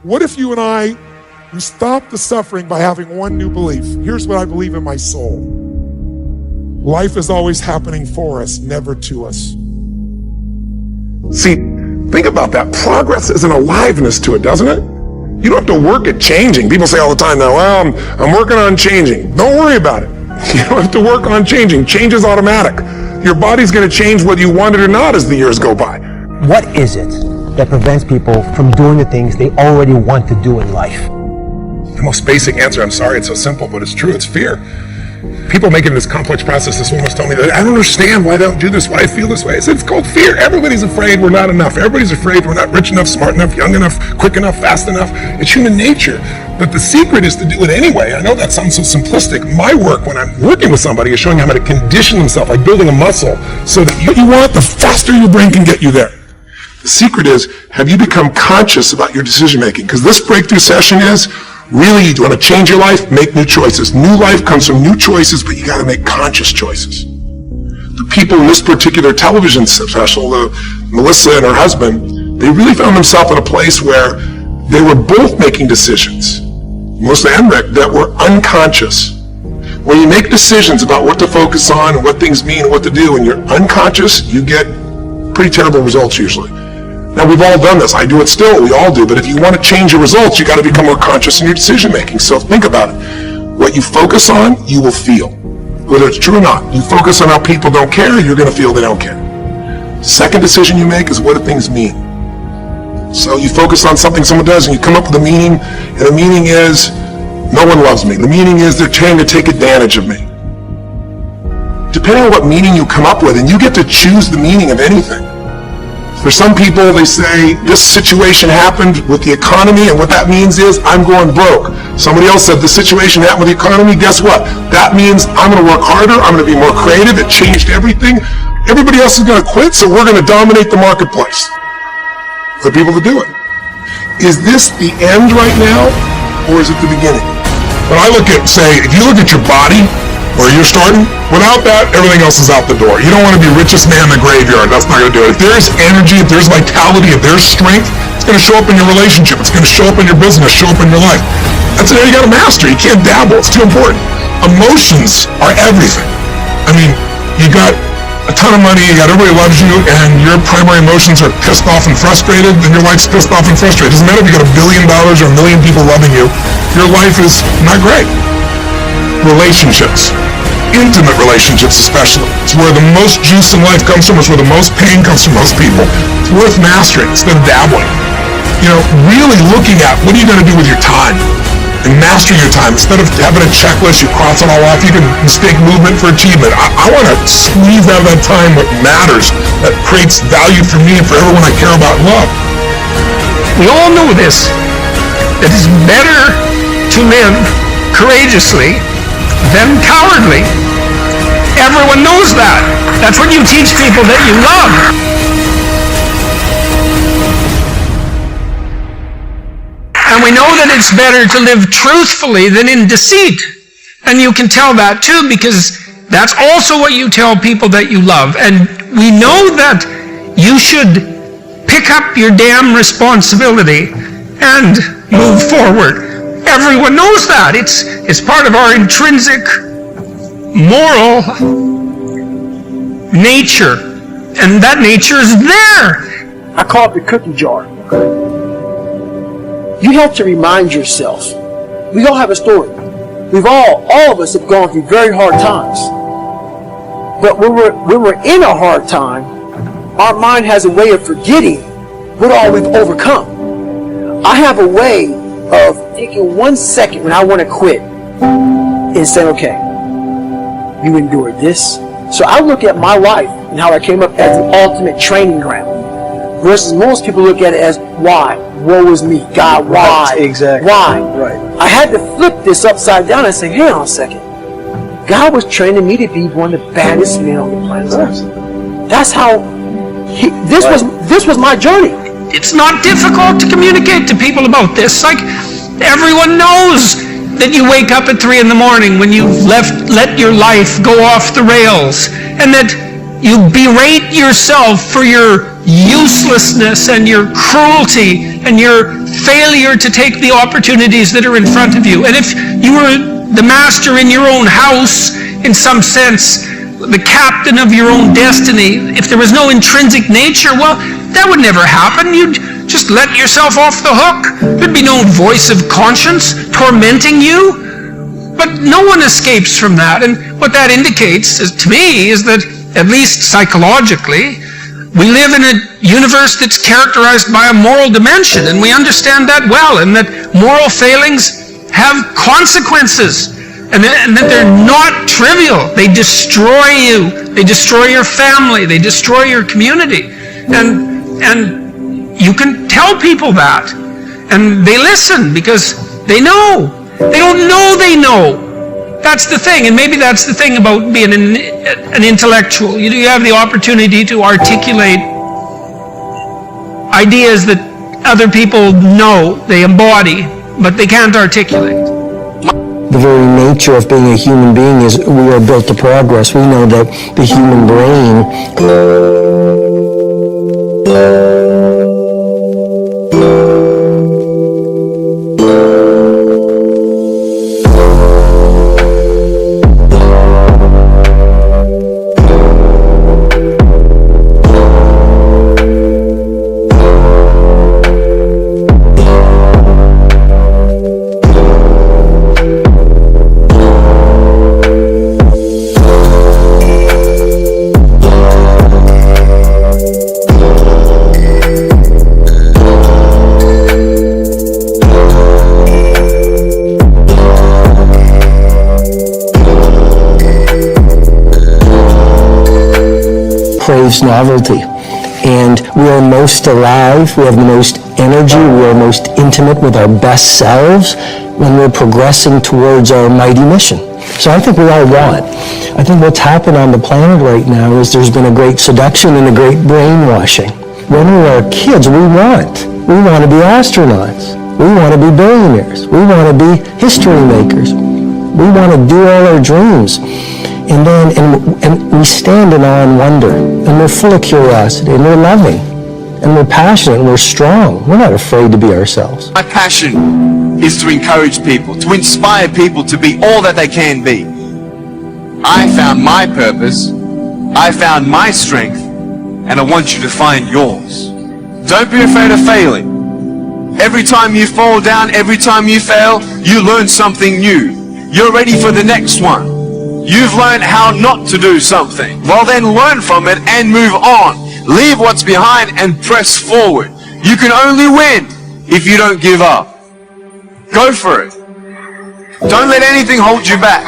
What if you and I, we stop the suffering by having one new belief? Here's what I believe in my soul. Life is always happening for us, never to us. See, think about that. Progress is an aliveness to it, doesn't it? You don't have to work at changing. People say all the time now, well, I'm working on changing. Don't worry about it. You don't have to work on changing. Change is automatic. Your body's going to change whether you want it or not as the years go by. What is it that prevents people from doing the things they already want to do in life? The most basic answer, I'm sorry it's so simple, but it's true, it's fear. People making this complex process, this woman was telling me that I don't understand why they don't do this, why I feel this way. I said, it's called fear. Everybody's afraid we're not enough. Everybody's afraid we're not rich enough, smart enough, young enough, quick enough, fast enough. It's human nature. But the secret is to do it anyway. I know that sounds so simplistic. My work when I'm working with somebody is showing them how to condition themselves, like building a muscle, so that what you want, the faster your brain can get you there. The secret is, have you become conscious about your decision making? Because this breakthrough session is, really, you want to change your life, make new choices. New life comes from new choices, but you got to make conscious choices. The people in this particular television special, Melissa and her husband, they really found themselves in a place where they were both making decisions, Melissa and Rick, that were unconscious. When you make decisions about what to focus on and what things mean and what to do, and you're unconscious, you get pretty terrible results usually. Now, we've all done this. I do it still. We all do. But if you want to change your results, you got to become more conscious in your decision making. So think about it. What you focus on, you will feel. Whether it's true or not. You focus on how people don't care, you're going to feel they don't care. Second decision you make is, what do things mean? So you focus on something someone does and you come up with a meaning, and the meaning is, no one loves me. The meaning is, they're trying to take advantage of me. Depending on what meaning you come up with, and you get to choose the meaning of anything. For some people, they say, this situation happened with the economy, and what that means is, I'm going broke. Somebody else said, the situation happened with the economy, guess what? That means I'm going to work harder, I'm going to be more creative, it changed everything. Everybody else is going to quit, so we're going to dominate the marketplace. For people to do it. Is this the end right now, or is it the beginning? When I look at, say, if you look at your body, where you're starting, without that, everything else is out the door. You don't want to be richest man in the graveyard. That's not going to do it. If there's energy, if there's vitality, if there's strength, it's going to show up in your relationship. It's going to show up in your business, show up in your life. That's an area you got to master. You can't dabble. It's too important. Emotions are everything. I mean, you got a ton of money, you got everybody loves you, and your primary emotions are pissed off and frustrated, then your life's pissed off and frustrated. It doesn't matter if you got $1 billion or 1 million people loving you. Your life is not great. Relationships. Intimate relationships especially. It's where the most juice in life comes from. It's where the most pain comes from most people. It's worth mastering instead of dabbling. You know, really looking at what are you going to do with your time and mastering your time. Instead of having a checklist, you cross it all off. You can mistake movement for achievement. I want to squeeze out of that time what matters, that creates value for me and for everyone I care about and love. We all know this, that it's better to live courageously than cowardly. Everyone knows that. That's what you teach people that you love. And we know that it's better to live truthfully than in deceit. And you can tell that too, because that's also what you tell people that you love. And we know that you should pick up your damn responsibility and move forward. Everyone knows that. It's part of our intrinsic moral nature. And that nature is there. I call it the cookie jar. You have to remind yourself. We all have a story. All of us have gone through very hard times. But when we're in a hard time, our mind has a way of forgetting what all we've overcome. I have a way of taking 1 second when I want to quit and saying, okay, you endured this. So I look at my life and how I came up as the ultimate training ground. Versus most people look at it as, why? Woe is me. God, why? Right, exactly. Why? Right. I had to flip this upside down and say, hang on a second. God was training me to be one of the baddest men on the planet Earth. That's how this was my journey. It's not difficult to communicate to people about this. Like, everyone knows that you wake up at 3 a.m. when you've let your life go off the rails, and that you berate yourself for your uselessness and your cruelty and your failure to take the opportunities that are in front of you. And if you were the master in your own house, in some sense, the captain of your own destiny, if there was no intrinsic nature, well, that would never happen. You'd just let yourself off the hook. There'd be no voice of conscience tormenting you. But no one escapes from that. And what that indicates to me is that, at least psychologically, we live in a universe that's characterized by a moral dimension, and we understand that well, and that moral failings have consequences, and that they're not trivial. They destroy you. They destroy your family. They destroy your community. And you can tell people that, and they listen because they know. They don't know they know. That's the thing, and maybe that's the thing about being an intellectual. You have the opportunity to articulate ideas that other people know, they embody, but they can't articulate. The very nature of being a human being is we are built to progress. We know that the human brain craves novelty. And we are most alive, we have the most energy, we are most intimate with our best selves when we're progressing towards our mighty mission. So I think we all want. I think what's happened on the planet right now is there's been a great seduction and a great brainwashing. When we are kids, we want to be astronauts. We want to be billionaires. We want to be history makers. We want to do all our dreams. And we stand in awe and wonder, and we're full of curiosity, and we're loving, and we're passionate, and we're strong. We're not afraid to be ourselves. My passion is to encourage people, to inspire people to be all that they can be. I found my purpose, I found my strength, and I want you to find yours. Don't be afraid of failing. Every time you fall down, every time you fail, you learn something new. You're ready for the next one. You've learned how not to do something. Well, then learn from it and move on. Leave what's behind and press forward. You can only win if you don't give up. Go for it. Don't let anything hold you back.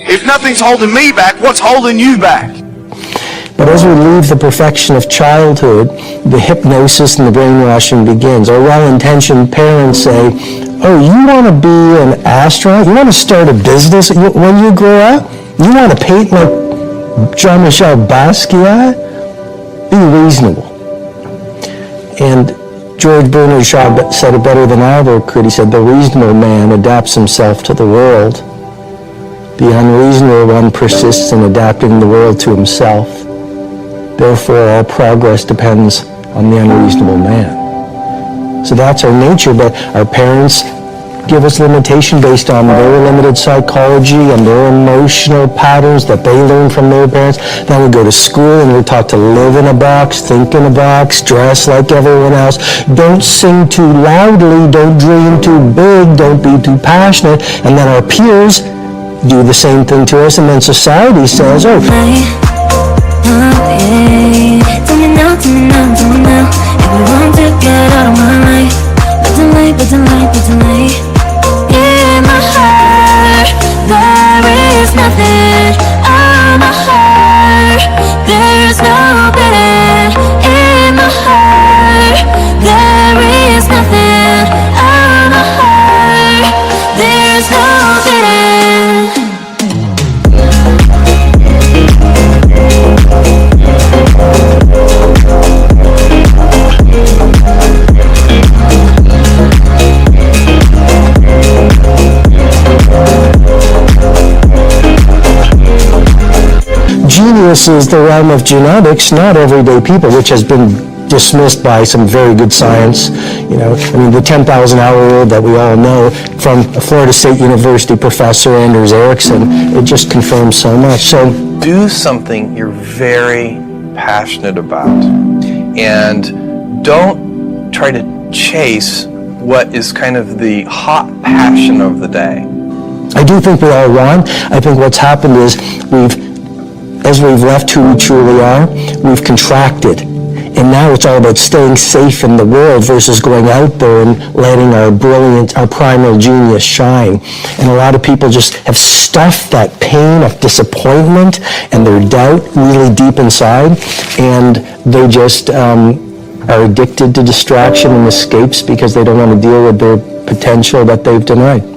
If nothing's holding me back, what's holding you back? But as we leave the perfection of childhood, the hypnosis and the brainwashing begins. Our well-intentioned parents say, oh, you want to be an astronaut? You want to start a business when you grow up? You want to paint like Jean-Michel Basquiat? Be reasonable. And George Bernard Shaw said it better than I ever could. He said, the reasonable man adapts himself to the world. The unreasonable one persists in adapting the world to himself. Therefore, all progress depends on the unreasonable man. So that's our nature, but our parents give us limitation based on their limited psychology and their emotional patterns that they learn from their parents. Then we go to school and we're taught to live in a box, think in a box, dress like everyone else. Don't sing too loudly, don't dream too big, don't be too passionate. And then our peers do the same thing to us, and then society says, oh, tell me now, if you want to get out of my life, but tonight, in my heart, there is nothing, oh my heart, there's no better, in my heart, there is nothing, oh my heart, there's no better. this is the realm of genetics, not everyday people, which has been dismissed by some very good science. You know, I mean, the 10,000-hour rule that we all know from Florida State University professor Anders Ericsson, it just confirms so much. So do something you're very passionate about, and don't try to chase what is kind of the hot passion of the day. I do think we all won. I think what's happened is as we've left who we truly are, we've contracted. And now it's all about staying safe in the world versus going out there and letting our primal genius shine. And a lot of people just have stuffed that pain of disappointment and their doubt really deep inside, and they just are addicted to distraction and escapes because they don't want to deal with their potential that they've denied.